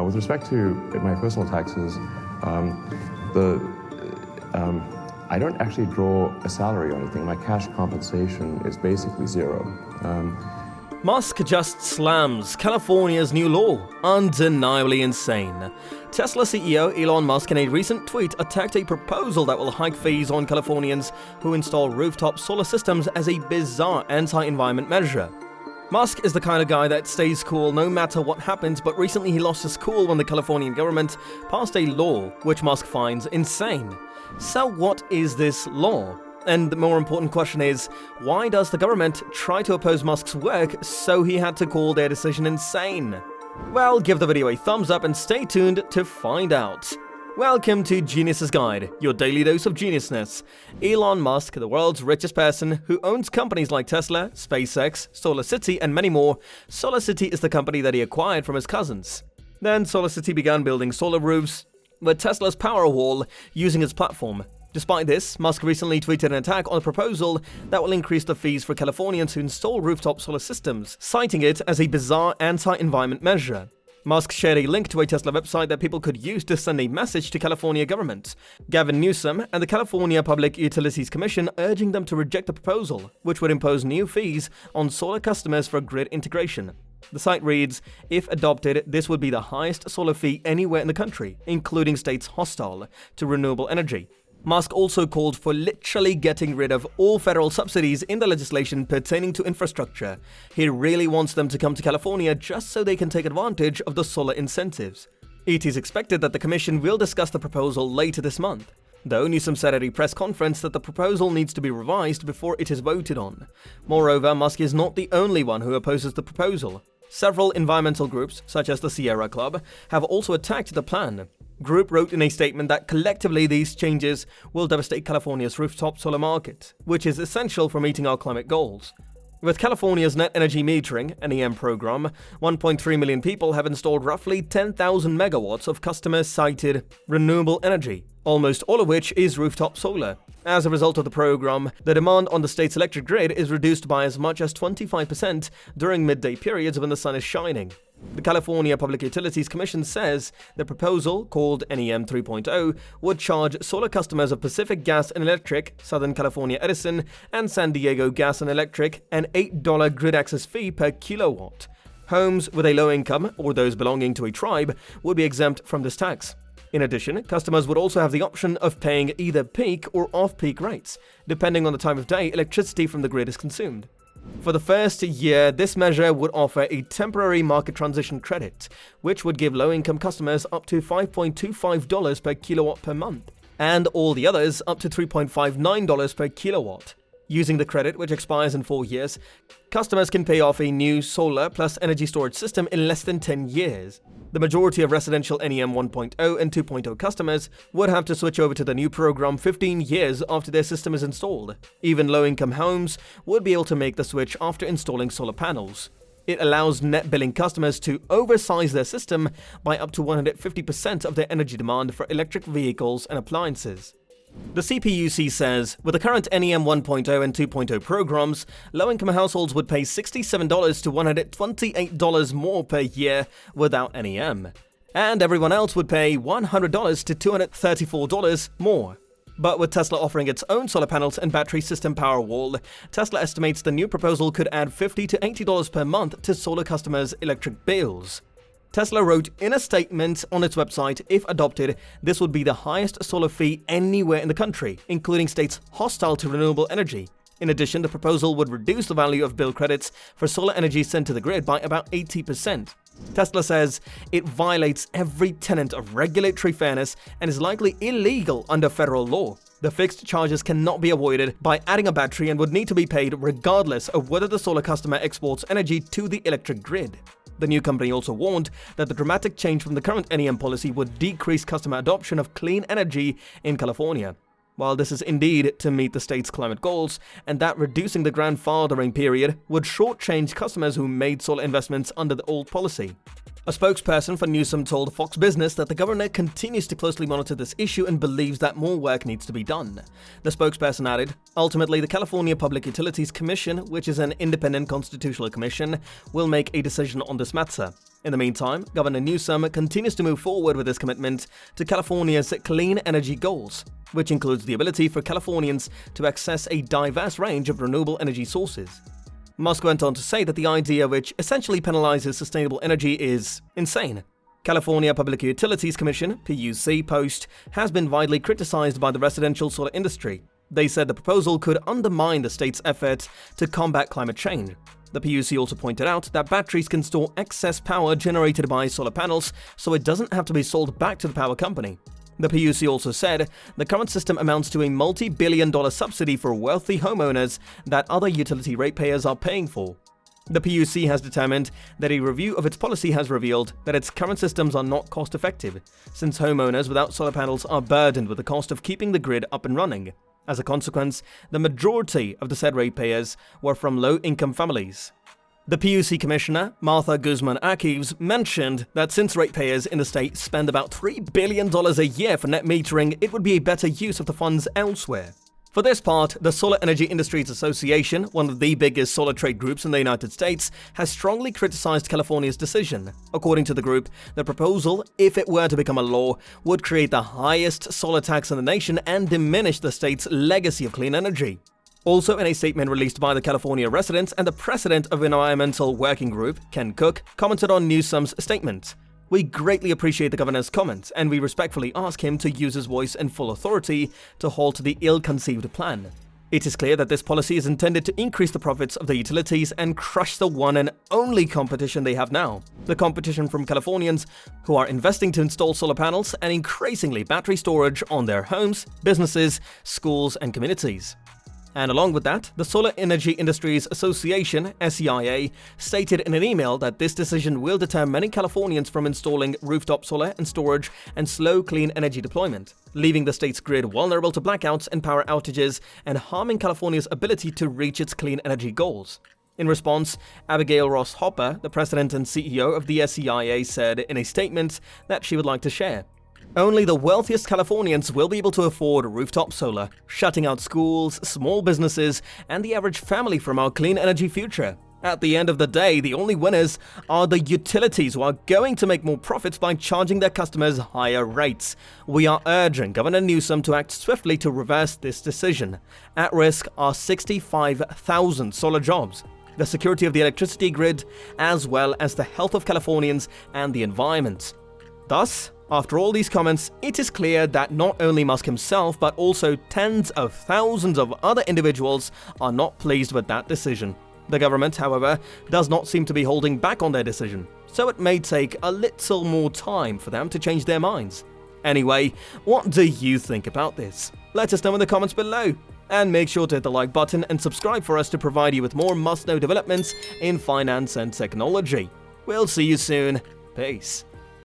With respect to my personal taxes, I don't actually draw a salary or anything. My cash compensation is basically zero. Musk just slams California's new law. Undeniably insane. Tesla CEO Elon Musk in a recent tweet attacked a proposal that will hike fees on Californians who install rooftop solar systems as a bizarre anti-environment measure. Musk is the kind of guy that stays cool no matter what happens, but recently he lost his cool when the Californian government passed a law which Musk finds insane. So what is this law? And the more important question is, why does the government try to oppose Musk's work so he had to call their decision insane? Well, give the video a thumbs up and stay tuned to find out. Welcome to Genius's Guide, your daily dose of geniusness. Elon Musk, the world's richest person who owns companies like Tesla, SpaceX, SolarCity, and many more. SolarCity is the company that he acquired from his cousins. Then SolarCity began building solar roofs with Tesla's PowerWall using its platform. Despite this, Musk recently tweeted an attack on a proposal that will increase the fees for Californians who install rooftop solar systems, citing it as a bizarre anti-environment measure. Musk shared a link to a Tesla website that people could use to send a message to California government, Gavin Newsom, and the California Public Utilities Commission, urging them to reject the proposal, which would impose new fees on solar customers for grid integration. The site reads, "If adopted, this would be the highest solar fee anywhere in the country, including states hostile to renewable energy." Musk also called for literally getting rid of all federal subsidies in the legislation pertaining to infrastructure. He really wants them to come to California just so they can take advantage of the solar incentives. It is expected that the commission will discuss the proposal later this month, though Newsom said at a press conference that the proposal needs to be revised before it is voted on. Moreover, Musk is not the only one who opposes the proposal. Several environmental groups, such as the Sierra Club, have also attacked the plan. Group wrote in a statement that collectively these changes will devastate California's rooftop solar market, which is essential for meeting our climate goals. With California's Net Energy Metering (NEM) program, 1.3 million people have installed roughly 10,000 megawatts of customer-cited renewable energy, almost all of which is rooftop solar. As a result of the program, the demand on the state's electric grid is reduced by as much as 25% during midday periods when the sun is shining. The California Public Utilities Commission says the proposal, called NEM 3.0, would charge solar customers of Pacific Gas and Electric, Southern California Edison, and San Diego Gas and Electric an $8 grid access fee per kilowatt. Homes with a low income, or those belonging to a tribe, would be exempt from this tax. In addition, customers would also have the option of paying either peak or off-peak rates, depending on the time of day electricity from the grid is consumed. For the first year, this measure would offer a temporary market transition credit, which would give low-income customers up to $5.25 per kilowatt per month, and all the others up to $3.59 per kilowatt. Using the credit, which expires in 4 years, customers can pay off a new solar plus energy storage system in less than 10 years. The majority of residential NEM 1.0 and 2.0 customers would have to switch over to the new program 15 years after their system is installed. Even low-income homes would be able to make the switch after installing solar panels. It allows net billing customers to oversize their system by up to 150% of their energy demand for electric vehicles and appliances. The CPUC says, with the current NEM 1.0 and 2.0 programs, low-income households would pay $67 to $128 more per year without NEM, and everyone else would pay $100 to $234 more. But with Tesla offering its own solar panels and battery system PowerWall, Tesla estimates the new proposal could add $50 to $80 per month to solar customers' electric bills. Tesla wrote in a statement on its website, if adopted, this would be the highest solar fee anywhere in the country, including states hostile to renewable energy. In addition, the proposal would reduce the value of bill credits for solar energy sent to the grid by about 80%. Tesla says it violates every tenet of regulatory fairness and is likely illegal under federal law. The fixed charges cannot be avoided by adding a battery and would need to be paid regardless of whether the solar customer exports energy to the electric grid. The new company also warned that the dramatic change from the current NEM policy would decrease customer adoption of clean energy in California. While this is indeed to meet the state's climate goals, and that reducing the grandfathering period would shortchange customers who made solar investments under the old policy. A spokesperson for Newsom told Fox Business that the governor continues to closely monitor this issue and believes that more work needs to be done. The spokesperson added, "Ultimately, the California Public Utilities Commission, which is an independent constitutional commission, will make a decision on this matter." In the meantime, Governor Newsom continues to move forward with his commitment to California's clean energy goals, which includes the ability for Californians to access a diverse range of renewable energy sources. Musk went on to say that the idea, which essentially penalizes sustainable energy, is insane. California Public Utilities Commission (PUC) post has been widely criticized by the residential solar industry. They said the proposal could undermine the state's effort to combat climate change. The PUC also pointed out that batteries can store excess power generated by solar panels, so it doesn't have to be sold back to the power company. The PUC also said the current system amounts to a multi-billion-dollar subsidy for wealthy homeowners that other utility ratepayers are paying for. The PUC has determined that a review of its policy has revealed that its current systems are not cost-effective, since homeowners without solar panels are burdened with the cost of keeping the grid up and running. As a consequence, the majority of the said ratepayers were from low-income families. The PUC Commissioner, Martha Guzman-Akives, mentioned that since ratepayers in the state spend about $3 billion a year for net metering, it would be a better use of the funds elsewhere. For this part, the Solar Energy Industries Association, one of the biggest solar trade groups in the United States, has strongly criticized California's decision. According to the group, the proposal, if it were to become a law, would create the highest solar tax in the nation and diminish the state's legacy of clean energy. Also, in a statement released by the California residents and the president of Environmental Working Group, Ken Cook, commented on Newsom's statement. "We greatly appreciate the governor's comments, and we respectfully ask him to use his voice and full authority to halt the ill-conceived plan. It is clear that this policy is intended to increase the profits of the utilities and crush the one and only competition they have now, the competition from Californians who are investing to install solar panels and increasingly battery storage on their homes, businesses, schools, and communities." And along with that, the Solar Energy Industries Association, SEIA, stated in an email that this decision will deter many Californians from installing rooftop solar and storage and slow clean energy deployment, leaving the state's grid vulnerable to blackouts and power outages and harming California's ability to reach its clean energy goals. In response, Abigail Ross Hopper, the president and CEO of the SEIA, said in a statement that she would like to share. "Only the wealthiest Californians will be able to afford rooftop solar, shutting out schools, small businesses, and the average family from our clean energy future. At the end of the day, the only winners are the utilities who are going to make more profits by charging their customers higher rates. We are urging Governor Newsom to act swiftly to reverse this decision. At risk are 65,000 solar jobs, the security of the electricity grid, as well as the health of Californians and the environment." Thus, after all these comments, it is clear that not only Musk himself, but also tens of thousands of other individuals are not pleased with that decision. The government, however, does not seem to be holding back on their decision, so it may take a little more time for them to change their minds. Anyway, what do you think about this? Let us know in the comments below. And make sure to hit the like button and subscribe for us to provide you with more must-know developments in finance and technology. We'll see you soon. Peace.